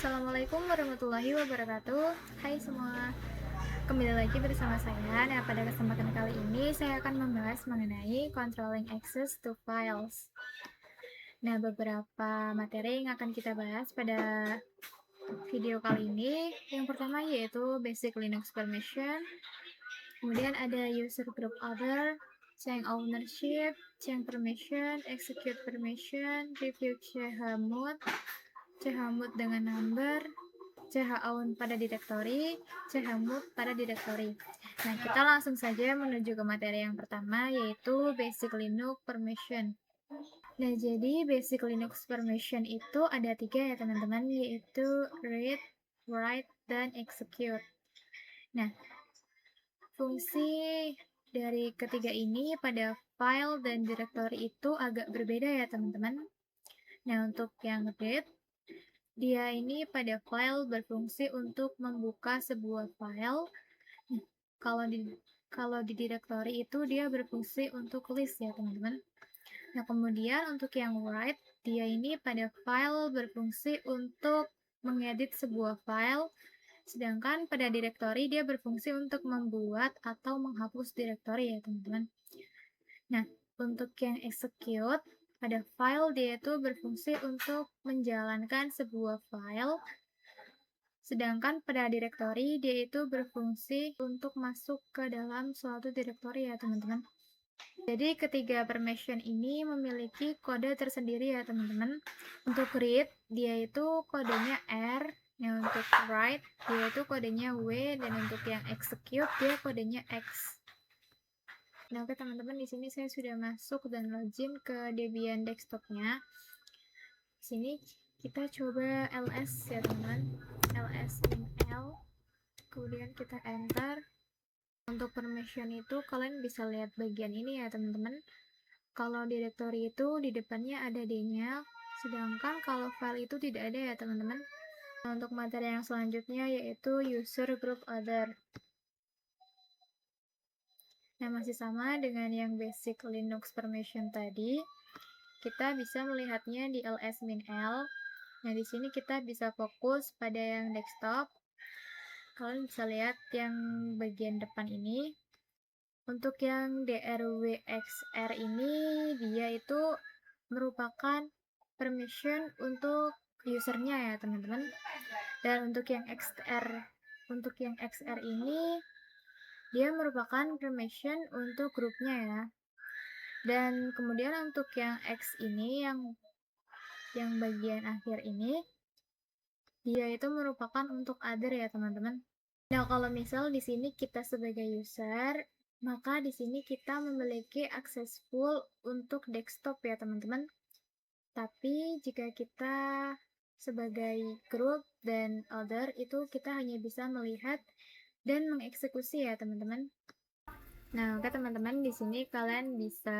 Assalamualaikum warahmatullahi wabarakatuh. Hai semua, kembali lagi bersama saya. Nah, pada kesempatan kali ini saya akan membahas mengenai controlling access to files. Nah, beberapa materi yang akan kita bahas pada video kali ini. Yang pertama yaitu basic Linux permission, kemudian ada user group other, change ownership, change permission, execute permission, review chmod, chmod dengan number, chown pada directory, chmod pada directory. Nah, kita langsung saja menuju ke materi yang pertama, yaitu basic Linux permission. Nah, jadi basic Linux permission itu ada 3 ya teman-teman, yaitu read, write, dan execute. Nah, fungsi dari ketiga ini pada file dan directory itu agak berbeda ya teman-teman. Nah, untuk yang read, dia ini pada file berfungsi untuk membuka sebuah file. Nah, kalau di directory itu dia berfungsi untuk list ya teman-teman. Nah, kemudian untuk yang write, dia ini pada file berfungsi untuk mengedit sebuah file, sedangkan pada directory dia berfungsi untuk membuat atau menghapus directory ya teman-teman. Nah, untuk yang execute, pada file dia itu berfungsi untuk menjalankan sebuah file, sedangkan pada directory dia itu berfungsi untuk masuk ke dalam suatu directory ya teman-teman. Jadi ketiga permission ini memiliki kode tersendiri ya teman-teman. Untuk read dia itu kodenya R, nah untuk write dia itu kodenya W, dan untuk yang execute dia kodenya X. Nah, oke teman-teman, di sini saya sudah masuk dan login ke Debian desktopnya. Di sini kita coba ls ya teman-teman, ls -l, kemudian kita enter. Untuk permission itu kalian bisa lihat bagian ini ya teman-teman. Kalau directory itu di depannya ada D-nya, sedangkan kalau file itu tidak ada ya teman-teman. Nah, untuk materi yang selanjutnya yaitu user group other. Nah, masih sama dengan yang basic Linux permission tadi, kita bisa melihatnya di ls-l. Nah, di sini kita bisa fokus pada yang desktop. Kalian bisa lihat yang bagian depan ini. Untuk yang drwxr ini, dia itu merupakan permission untuk usernya ya teman-teman. Dan untuk yang xr ini, dia merupakan permission untuk grupnya ya. Dan kemudian untuk yang x ini, yang bagian akhir ini, dia itu merupakan untuk other ya teman-teman. Nah, kalau misal di sini kita sebagai user, maka di sini kita memiliki akses full untuk desktop ya teman-teman. Tapi jika kita sebagai group dan other, itu kita hanya bisa melihat dan mengeksekusi ya teman-teman. Nah, oke teman-teman, di sini kalian bisa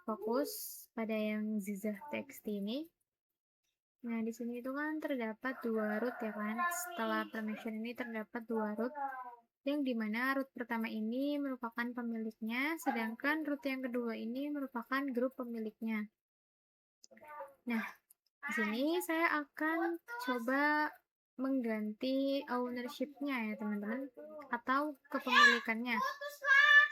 fokus pada yang zizah.txt ini. Nah, di sini itu kan terdapat 2 root ya kan. Setelah permission ini terdapat 2 root, yang dimana root pertama ini merupakan pemiliknya, sedangkan root yang kedua ini merupakan grup pemiliknya. Nah, di sini saya akan coba mengganti ownership-nya ya teman-teman, atau kepemilikannya.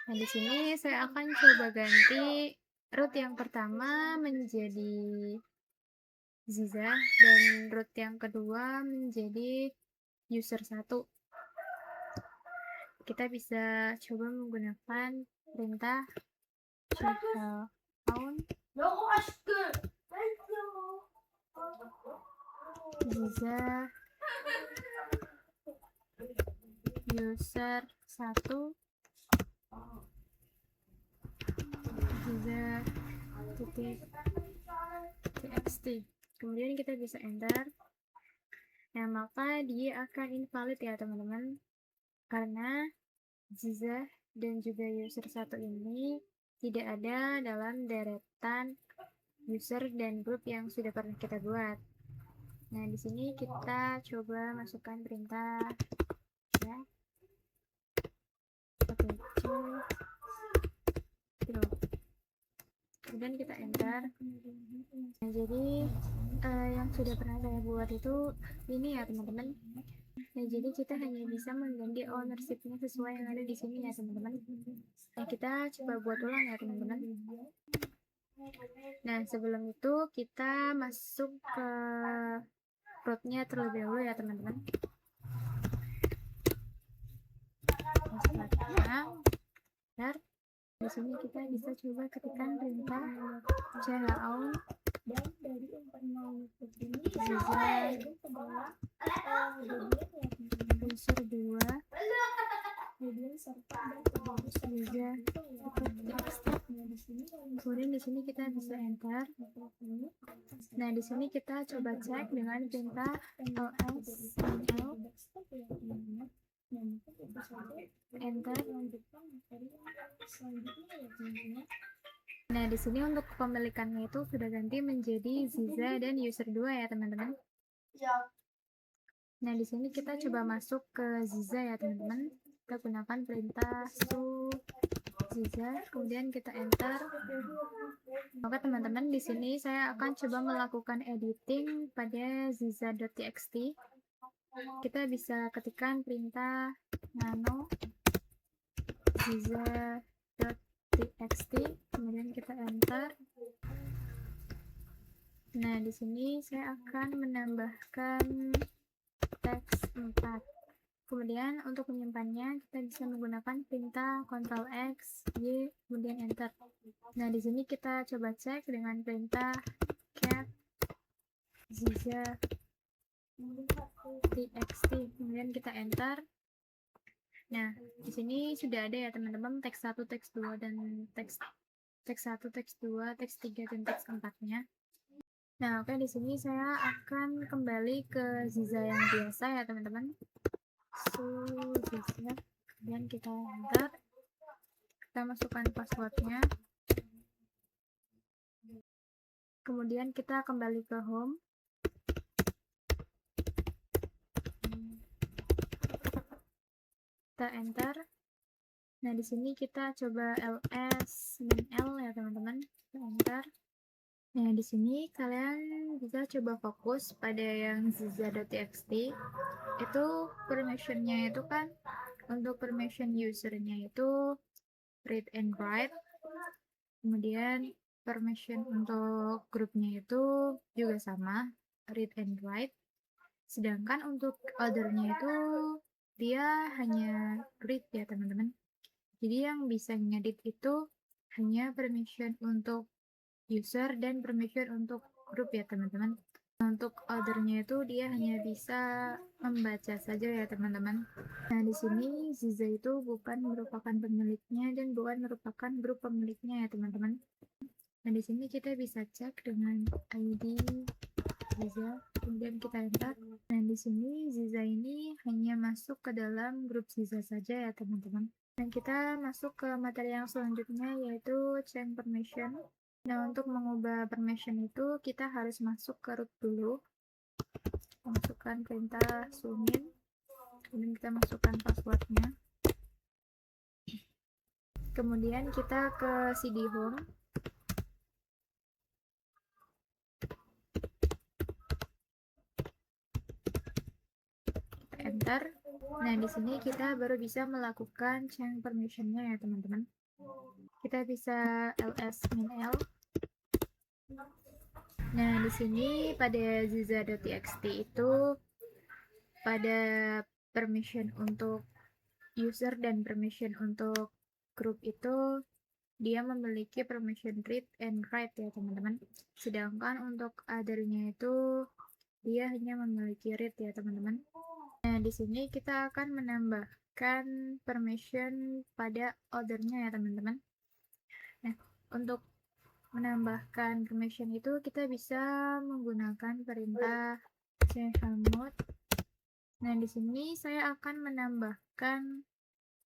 Nah, di sini saya akan coba ganti root yang pertama menjadi Ziza, dan root yang kedua menjadi user 1. Kita bisa coba menggunakan perintah chown Ziza user 1 Ziza.txt. Kemudian kita bisa enter. Nah, maka dia akan invalid ya teman-teman, karena Ziza dan juga user 1 ini tidak ada dalam deretan user dan grup yang sudah pernah kita buat. Nah, di sini kita coba masukkan perintah ya. Oke, kemudian kita enter. Nah, jadi yang sudah pernah saya buat itu ini ya teman-teman. Nah, jadi kita hanya bisa mengganti ownership-nya sesuai yang ada di sini ya teman-teman. Nah, kita coba buat ulang ya teman-teman. Nah, sebelum itu kita masuk ke rootnya terlebih dahulu ya teman-teman. Nah, selanjutnya, di sini kita bisa coba ketikkan perintah chout user 2 kemudian di sini kita bisa enter. Nah, di sini kita coba cek dengan perintah ls enter. Nah, di sini untuk kepemilikannya itu sudah ganti menjadi Ziza dan user 2 ya teman-teman. Nah, di sini kita coba masuk ke Ziza ya teman-teman. Kita gunakan perintah su Ziza, kemudian kita enter. Oke teman-teman, di sini saya akan coba melakukan editing pada ziza.txt. Kita bisa ketikkan perintah nano ziza.txt, kemudian kita enter. Nah, di sini saya akan menambahkan teks 4. Kemudian untuk menyimpannya kita bisa menggunakan perintah Ctrl X, Y, kemudian enter. Nah, di sini kita coba cek dengan perintah cat ziza.txt, kemudian kita enter. Nah, di sini sudah ada ya teman-teman teks 1, teks 2 dan teks 1, teks 2, teks 3 dan teks 4-nya. Nah, oke, di sini saya akan kembali ke Ziza yang biasa ya teman-teman. Ziza, kemudian kita enter. Kita masukkan passwordnya. Kemudian kita kembali ke home. Kita enter. Nah, di sini kita coba ls -l ya teman-teman. Kita enter. Nah, di sini kalian bisa coba fokus pada yang ziza.txt. Itu permissionnya itu kan untuk permission usernya itu read and write. Kemudian permission untuk grupnya itu juga sama, read and write. Sedangkan untuk othernya itu dia hanya read ya teman-teman. Jadi yang bisa ngedit itu hanya permission untuk user dan permission untuk grup ya teman-teman. Untuk othernya itu dia hanya bisa membaca saja ya teman-teman. Nah, di sini Ziza itu bukan merupakan pemiliknya dan bukan merupakan grup pemiliknya ya teman-teman. Nah, di sini kita bisa cek dengan ID Ziza, kemudian kita enter. Nah, di sini Ziza ini hanya masuk ke dalam grup Ziza saja ya teman-teman. Dan kita masuk ke materi yang selanjutnya yaitu change permission. Nah, untuk mengubah permission itu kita harus masuk ke root dulu. Masukkan perintah zoom-in, kemudian kita masukkan passwordnya. Kemudian kita ke cd home. Enter. Nah, di sini kita baru bisa melakukan change permission-nya ya teman-teman. Kita bisa ls -l. Nah, di sini pada ziza.txt itu pada permission untuk user dan permission untuk grup itu dia memiliki permission read and write ya teman-teman. Sedangkan untuk othernya itu dia hanya memiliki read ya teman-teman. Nah, di sini kita akan menambahkan permission pada othernya ya teman-teman. Nah, untuk menambahkan permission itu kita bisa menggunakan perintah chmod. Nah, di sini saya akan menambahkan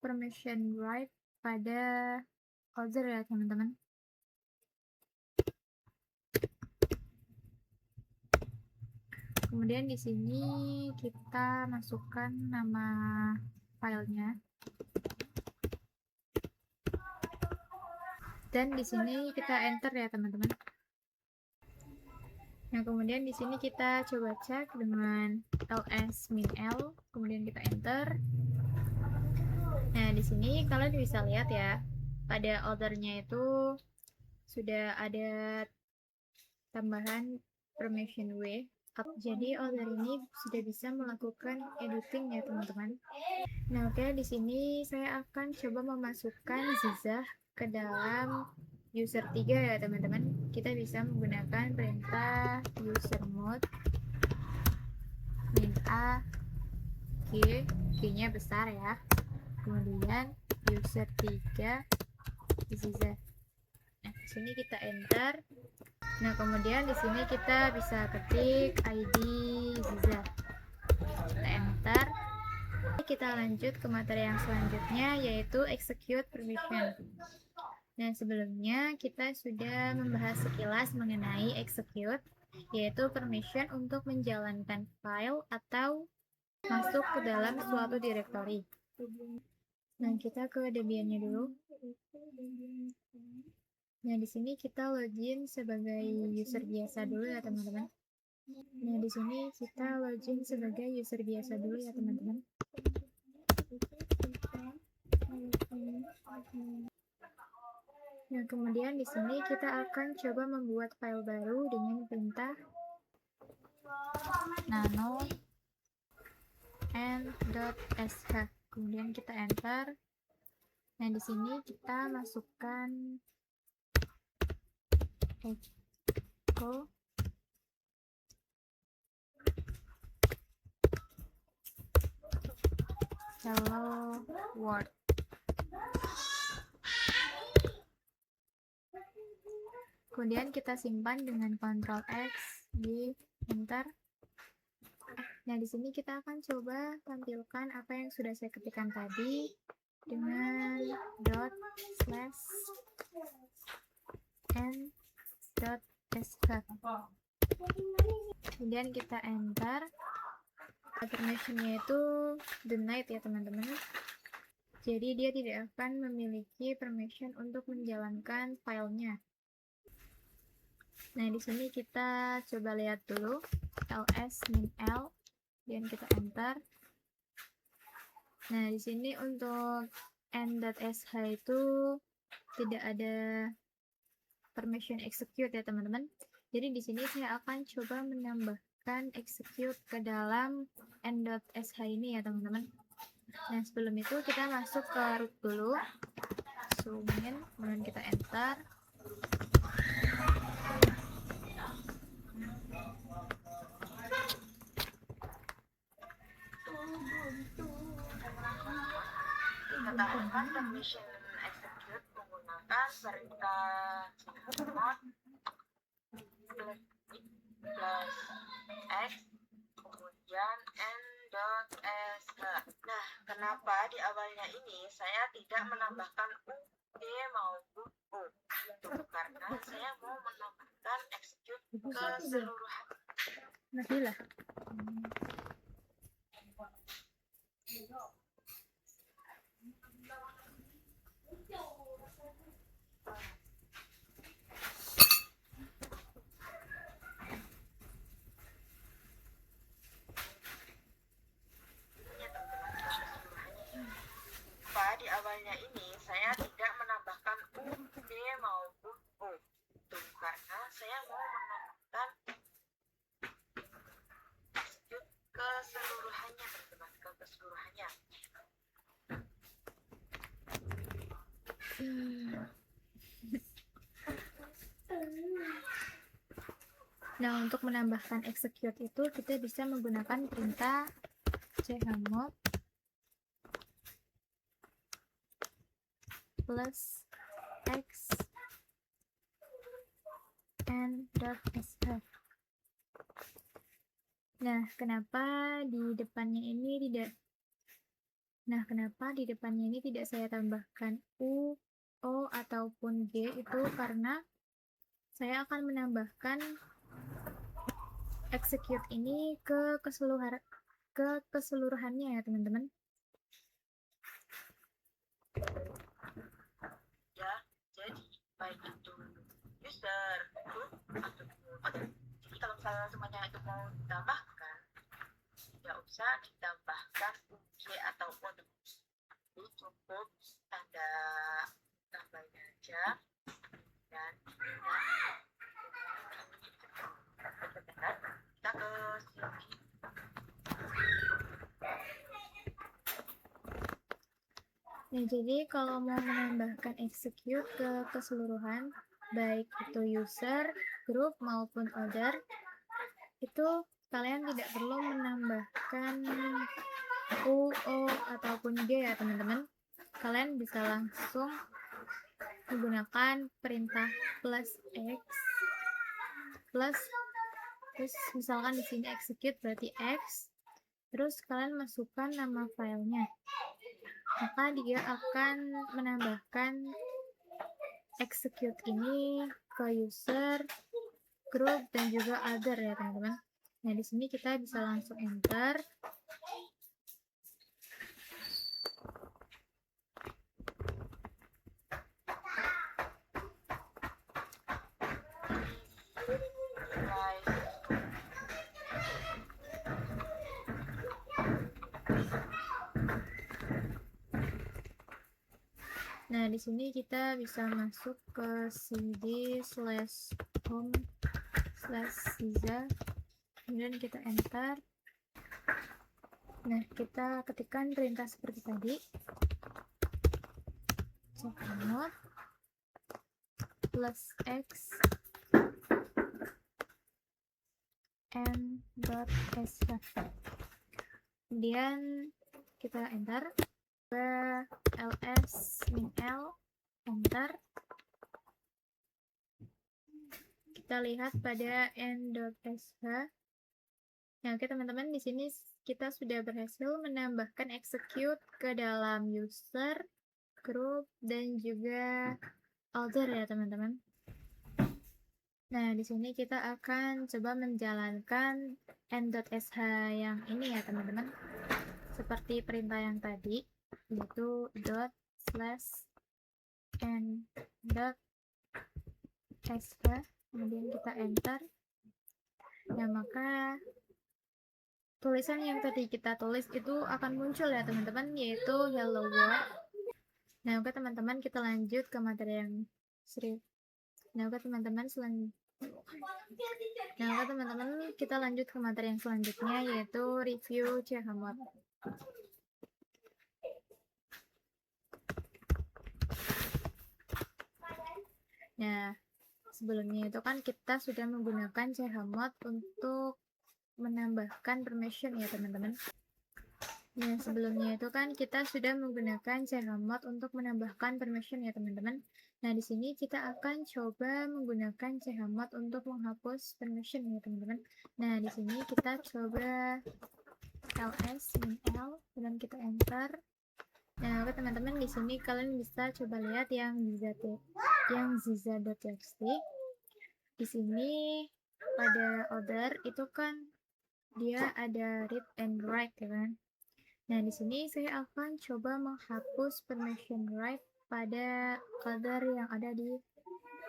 permission write pada other ya teman-teman. Kemudian di sini kita masukkan nama filenya. Dan di sini kita enter ya teman-teman. Nah, kemudian di sini kita coba cek dengan ls-l, kemudian kita enter. Nah, di sini kalian bisa lihat ya, pada ordernya itu sudah ada tambahan permission W. Jadi order ini sudah bisa melakukan editing ya teman-teman. Nah, oke, di sini saya akan coba memasukkan Zizah ke dalam user 3 ya teman-teman. Kita bisa menggunakan perintah user mode min a g-nya besar ya, kemudian user 3 Zizah. Nah, di sini kita enter. Nah, kemudian di sini kita bisa ketik ID Zizah. Kita enter. Kita lanjut ke materi yang selanjutnya, yaitu execute permission. Nah, sebelumnya kita sudah membahas sekilas mengenai execute, yaitu permission untuk menjalankan file atau masuk ke dalam suatu directory. Nah, kita ke Debian-nya dulu. Nah, di sini kita login sebagai user biasa dulu ya, teman-teman. Nah, di sini kita login sebagai user biasa dulu ya, teman-teman. Nah, kemudian di sini kita akan coba membuat file baru dengan perintah nano n.sh. Kemudian kita enter. Nah, di sini kita masukkan echo hello world. Kemudian kita simpan dengan Ctrl X di enter. Nah, di sini kita akan coba tampilkan apa yang sudah saya ketikkan tadi dengan ./n.sh. Kemudian kita enter. Permissionnya itu denied ya teman-teman. Jadi dia tidak akan memiliki permission untuk menjalankan filenya. Nah, di sini kita coba lihat dulu ls-l, dan kita enter. Nah, di sini untuk n.sh itu tidak ada permission execute ya teman-teman. Jadi di sini saya akan coba menambahkan execute ke dalam n.sh ini ya teman-teman. Nah, sebelum itu kita masuk ke root dulu, zoom in, kemudian kita enter. Tambahkan permission execute menggunakan perintah chmod plus x kemudian n.sh. Nah, kenapa di awalnya ini saya tidak menambahkan u, d maupun o? Karena saya mau menambahkan execute keseluruhan. Nabilah. Di awalnya ini saya tidak menambahkan u, d maupun o. Karena saya mau menambahkan execute keseluruhannya, teman-teman, ke keseluruhannya. Nah, untuk menambahkan execute itu kita bisa menggunakan perintah chmod plus x n.sh. Nah, kenapa di depannya ini tidak saya tambahkan u, o ataupun g? Itu karena saya akan menambahkan execute ini ke keseluruhannya ya teman-teman. Ya, jadi baik itu user, group, ataupun other. Jadi kalau misalnya semuanya itu mau ditambahkan, tidak usah ditambahkan UG atau modul. Jadi cukup tanda tambahnya aja dan kita ke sini. Nah, jadi kalau mau menambahkan execute ke keseluruhan, baik itu user, group, maupun other, itu kalian tidak perlu menambahkan U, O, ataupun G ya teman-teman. Kalian bisa langsung menggunakan perintah plus X plus, terus misalkan di sini execute berarti X, terus kalian masukkan nama filenya, maka dia akan menambahkan execute ini ke user, group, dan juga other ya teman-teman. Nah, di sini kita bisa langsung enter. Nah, di sini kita bisa masuk ke cd/home/siza, kemudian kita enter. Nah, kita ketikkan perintah seperti tadi, chmod plus x n.sh, kemudian kita enter, ls min-l, enter. Kita lihat pada n.sh. Nah, oke teman-teman, di sini kita sudah berhasil menambahkan execute ke dalam user, group, dan juga other ya teman-teman. Nah, di sini kita akan coba menjalankan n.sh yang ini ya teman-teman, seperti perintah yang tadi, yaitu ./n.sh, kemudian kita enter. Nah, maka tulisan yang tadi kita tulis itu akan muncul ya teman-teman, yaitu hello world. Nah, oke teman-teman, kita lanjut ke materi yang kita lanjut ke materi yang selanjutnya, yaitu review chmod. Nah, sebelumnya itu kan kita sudah menggunakan chmod untuk menambahkan permission ya teman-teman. Nah, sebelumnya itu kan kita sudah menggunakan chmod untuk menambahkan permission ya teman-teman. Nah, di sini kita akan coba menggunakan chmod untuk menghapus permission ya teman-teman. Nah, di sini kita coba ls min-l dan kita enter. Nah, oke teman-teman, di sini kalian bisa coba lihat yang ziza.txt. Di sini pada other itu kan dia ada read and write ya kan. Nah, di sini saya akan coba menghapus permission write pada other yang ada di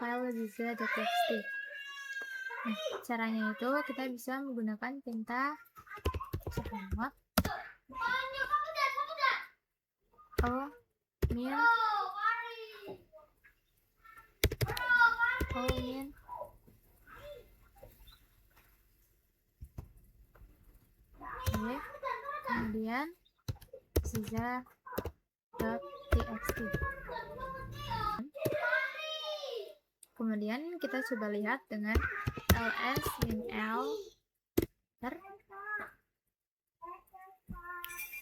file ziza.txt. Nah, caranya itu kita bisa menggunakan perintah chmod min kemudian ziza.txt. Kemudian kita coba lihat dengan ls min-l.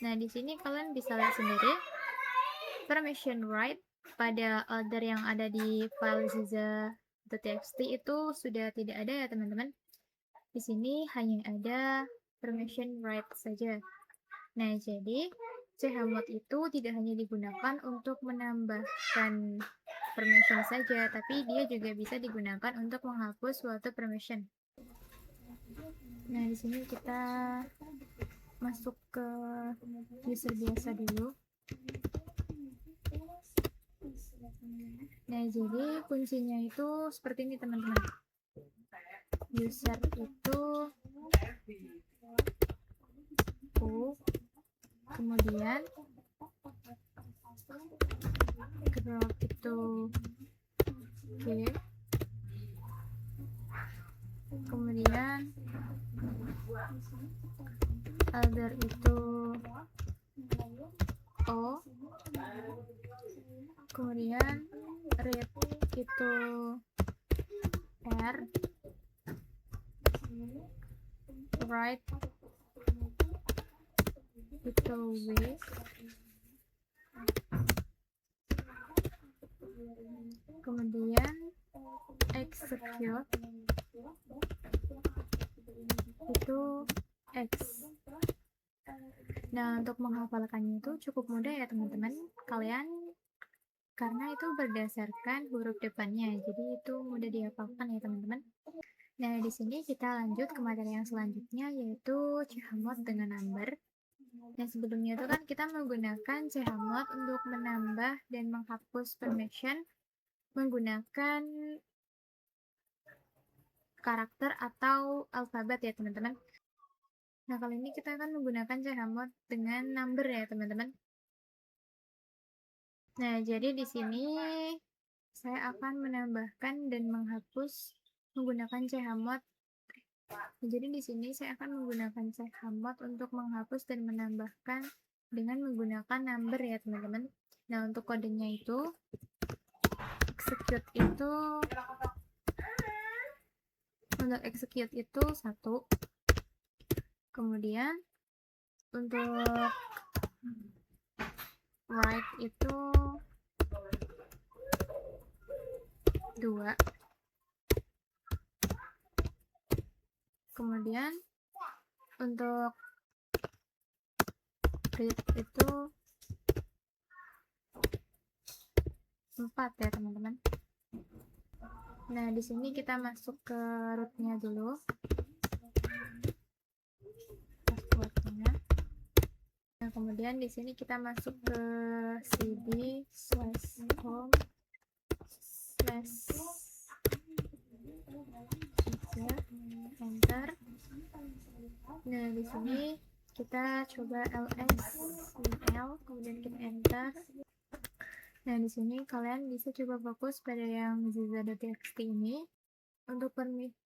Nah, di sini kalian bisa lihat sendiri permission write pada other yang ada di file ziza.txt itu sudah tidak ada ya teman-teman. Di sini hanya ada permission write saja. Nah, jadi chmod itu tidak hanya digunakan untuk menambahkan permission saja, tapi dia juga bisa digunakan untuk menghapus suatu permission. Nah, di sini kita masuk ke user biasa dulu. Nah, jadi kuncinya itu seperti ini teman-teman. User itu U, kemudian group itu G, kemudian other itu O, kemudian read itu R, write itu W, kemudian execute itu X. Nah, untuk menghafalkannya itu cukup mudah ya teman-teman. Karena itu berdasarkan huruf depannya, jadi itu mudah dihafalkan ya teman-teman. Nah, di sini kita lanjut ke materi yang selanjutnya, yaitu chmod dengan number. Nah, sebelumnya itu kan kita menggunakan chmod untuk menambah dan menghapus permission menggunakan karakter atau alfabet ya teman-teman. Nah, kali ini kita akan menggunakan chmod dengan number ya teman-teman. Nah, jadi di sini saya akan menambahkan dan menghapus menggunakan chmod. Jadi di sini saya akan menggunakan chmod untuk menghapus dan menambahkan dengan menggunakan number ya teman-teman. Nah, untuk kodenya itu execute itu untuk execute itu 1. Kemudian untuk write itu 2. Kemudian untuk read itu 4 ya teman-teman. Nah, di sini kita masuk ke rootnya dulu. Passwordnya. Nah, kemudian di sini kita masuk ke cd/home/enter. Nah, di sini kita coba ls-l, kemudian kita enter. Nah, di sini kalian bisa coba fokus pada yang ziza.txt ini. Untuk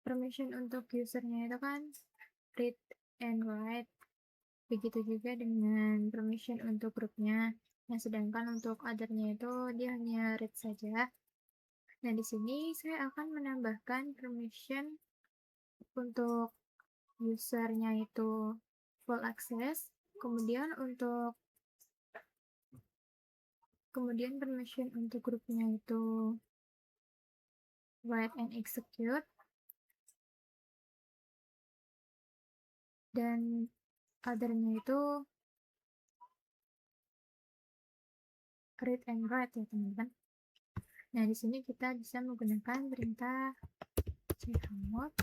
permission untuk usernya itu kan read and write. Begitu juga dengan permission untuk grupnya. Nah, sedangkan untuk othernya itu dia hanya read saja. Nah, di sini saya akan menambahkan permission untuk usernya itu full access, kemudian permission untuk grupnya itu write and execute, dan othernya itu read and write ya teman-teman. Nah, di sini kita bisa menggunakan perintah chmod.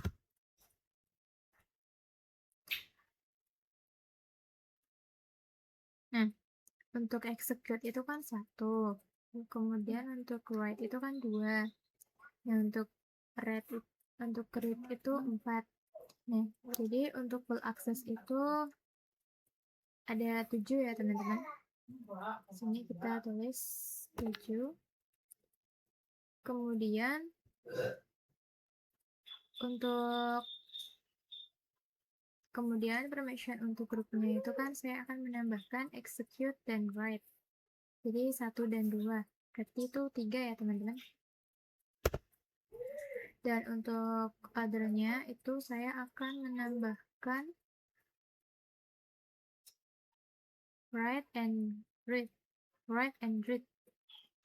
Nah, untuk execute itu kan 1, kemudian untuk write itu kan 2. Nah, untuk read itu 4. Nah, jadi untuk full access itu ada 7 ya teman-teman. Sini kita tulis 7. Kemudian permission untuk grupnya itu kan saya akan menambahkan execute dan write. Jadi 1 dan 2. Berarti itu 3 ya teman-teman. Dan untuk othernya itu saya akan menambahkan write and read.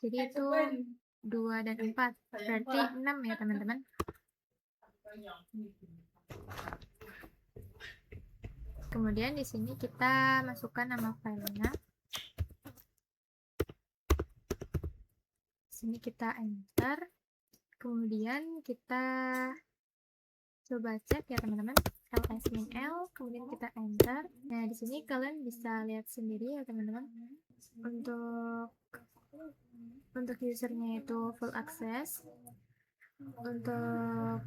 Jadi itu 2 dan 4. Berarti 6 ya teman-teman. Kemudian di sini kita masukkan nama filenya. Di sini kita enter. Kemudian kita coba cek ya teman-teman. ls-l, kemudian kita enter. Nah, di sini kalian bisa lihat sendiri ya teman-teman. Untuk Untuk usernya itu full access, untuk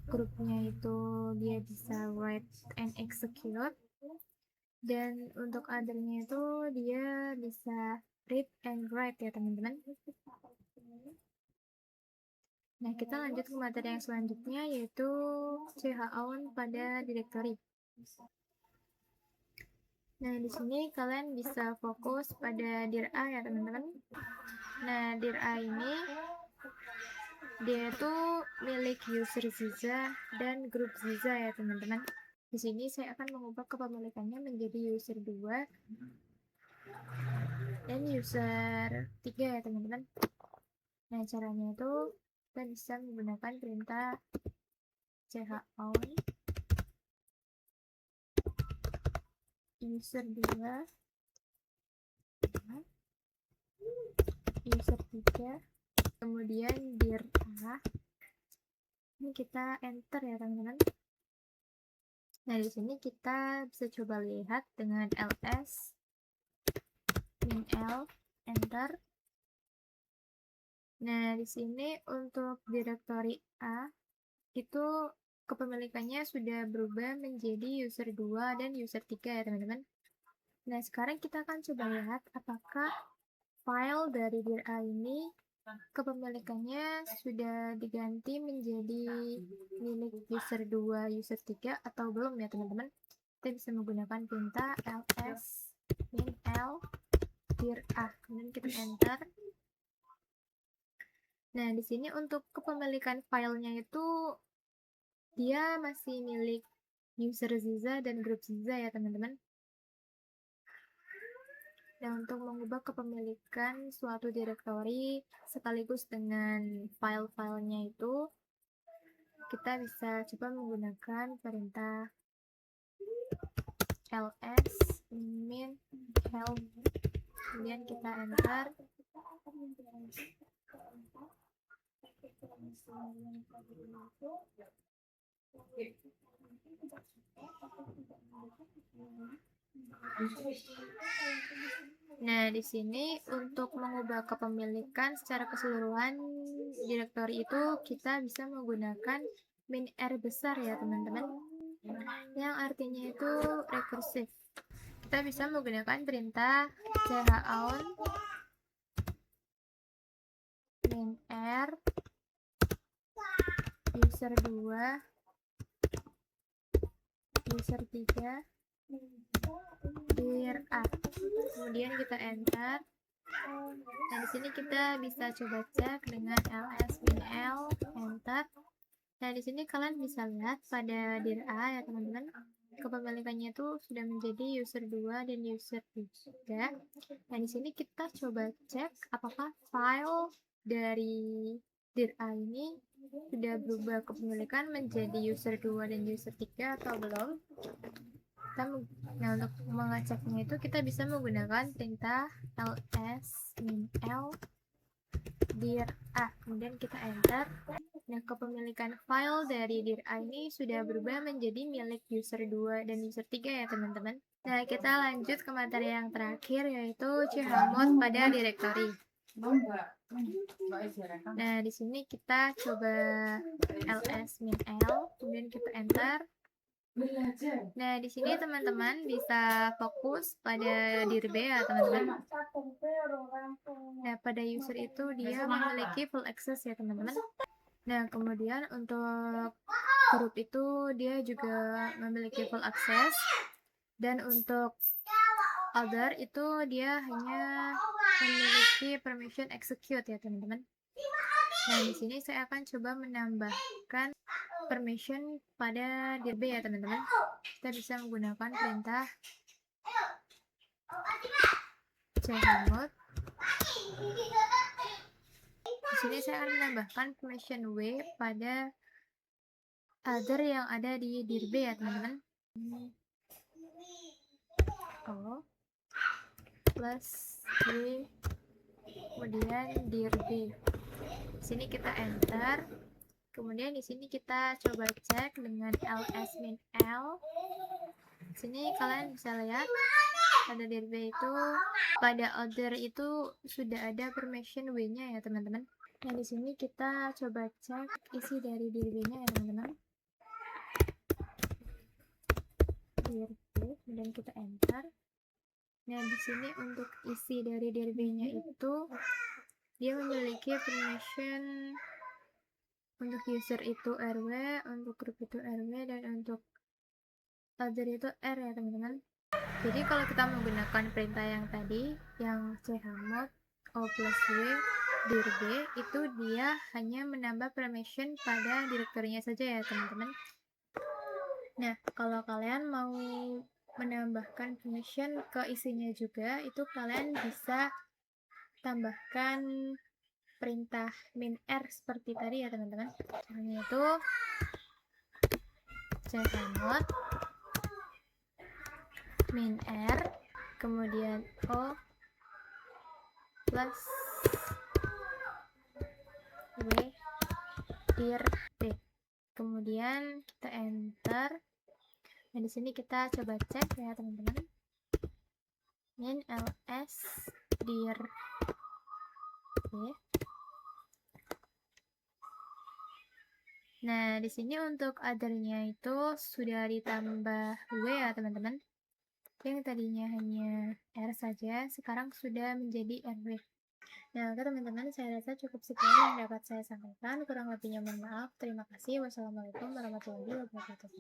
grupnya itu dia bisa write and execute, dan untuk othernya itu dia bisa read and write ya teman-teman. Nah, kita lanjut ke materi yang selanjutnya, yaitu chown pada directory. Nah, di sini kalian bisa fokus pada dir A ya teman-teman. Nah, dir A ini dia itu milik user Ziza dan grup Ziza ya teman-teman. Di sini saya akan mengubah kepemilikannya menjadi user 2 dan user 3 ya teman-teman. Nah, caranya itu kita bisa menggunakan perintah chown user 2 user 3, kemudian dir A. Ini kita enter ya teman-teman. Nah, di sini kita bisa coba lihat dengan ls min l enter. Nah, di sini untuk directory A itu kepemilikannya sudah berubah menjadi user 2 dan user 3 ya teman-teman. Nah, sekarang kita akan coba lihat apakah file dari dir A ini kepemilikannya sudah diganti menjadi milik user 2, user 3 atau belum ya teman-teman. Kita bisa menggunakan perintah ls min l dir A, kemudian kita enter. Nah, di sini untuk kepemilikan filenya itu dia masih milik user Ziza dan grup Ziza ya teman-teman. Nah, untuk mengubah kepemilikan suatu directory sekaligus dengan file-filenya itu, kita bisa coba menggunakan perintah ls min help, kemudian kita enter. Nah, di sini untuk mengubah kepemilikan secara keseluruhan directory itu kita bisa menggunakan min R besar ya teman-teman, yang artinya itu recursive. Kita bisa menggunakan perintah chown min R user 2 user 3 dir A, kemudian kita enter. Nah, di sini kita bisa coba cek dengan ls min l enter. Nah, di sini kalian bisa lihat pada dir A ya teman-teman, kepemilikannya itu sudah menjadi user 2 dan user 3. Nah, di sini kita coba cek apakah file dari dir A ini sudah berubah kepemilikan menjadi user 2 dan user 3 atau belum. Nah, untuk mengeceknya itu kita bisa menggunakan perintah ls min l dir A, kemudian kita enter. Nah, kepemilikan file dari dir A ini sudah berubah menjadi milik user 2 dan user 3 ya teman-teman. Nah, kita lanjut ke materi yang terakhir, yaitu chmod pada directory. Nah, di sini kita coba ls min l, kemudian kita enter. Nah, di sini teman-teman bisa fokus pada dir B ya teman-teman. Nah, pada user itu dia memiliki full access ya teman-teman. Nah, kemudian untuk grup itu dia juga memiliki full access, dan untuk other itu dia hanya memiliki permission execute ya teman-teman. Nah, di sini saya akan coba menambahkan permission pada dir B ya teman-teman. Kita bisa menggunakan perintah chmod. Di sini saya akan menambahkan permission W pada other yang ada di dir B ya teman-teman. O plus B, kemudian dir B. Di sini kita enter. Kemudian di sini kita coba cek dengan ls min l. Di sini kalian bisa lihat pada dirb itu pada order itu sudah ada permission W-nya ya teman-teman. Nah di sini kita coba cek isi dari dirb-nya ya teman-teman. dirb, kemudian kita enter. Nah di sini untuk isi dari dirb-nya itu dia memiliki permission untuk user itu RW, untuk grup itu RW, dan untuk order itu R ya teman-teman. Jadi kalau kita menggunakan perintah yang tadi, yang chmod o plus w dirb, itu dia hanya menambah permission pada direktorinya saja ya teman-teman. Nah, kalau kalian mau menambahkan permission ke isinya juga, itu kalian bisa tambahkan perintah min r seperti tadi ya teman-teman. Caranya itu chmod min r kemudian o plus w dirb, kemudian kita enter. Nah di sini kita coba cek ya teman-teman, min ls dirb. Nah, di sini untuk othernya itu sudah ditambah W ya teman-teman. Yang tadinya hanya R saja, sekarang sudah menjadi RW. Nah, oke teman-teman, saya rasa cukup sekian yang dapat saya sampaikan. Kurang lebihnya mohon maaf. Terima kasih. Wassalamualaikum warahmatullahi wabarakatuh.